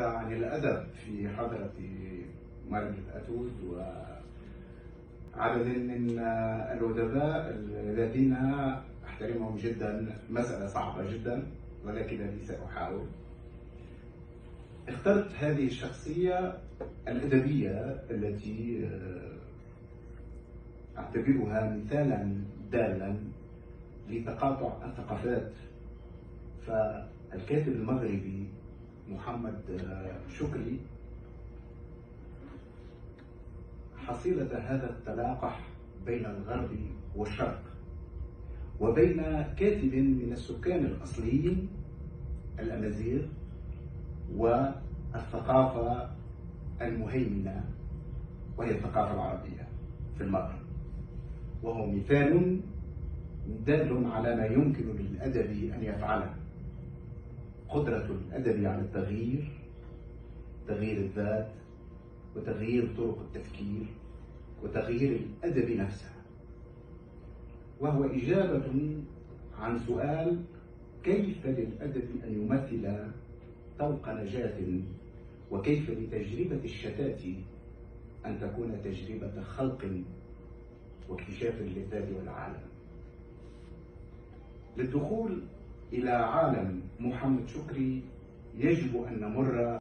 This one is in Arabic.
عن الأدب في حضرة مريم الأتود وعدد من الأدباء الذين أحترمهم جدا. مسألة صعبة جدا ولكنني سأحاول. اخترت هذه الشخصية الأدبية التي أعتبرها مثالا دالا لتقاطع الثقافات. فالكاتب المغربي محمد شكري حصيلة هذا التلاقح بين الغرب والشرق، وبين كاتب من السكان الأصليين الأمازيغ والثقافة المهيمنة وهي الثقافة العربية في المغرب، وهو مثال دال على ما يمكن للأدب أن يفعله. قدرة الأدب على التغيير، تغيير الذات وتغيير طرق التفكير وتغيير الأدب نفسه، وهو إجابة عن سؤال: كيف للأدب أن يمثل طوق نجاة، وكيف لتجربة الشتات أن تكون تجربة خلق واكتشاف للذات والعالم. للدخول إلى عالم محمد شكري يجب أن نمر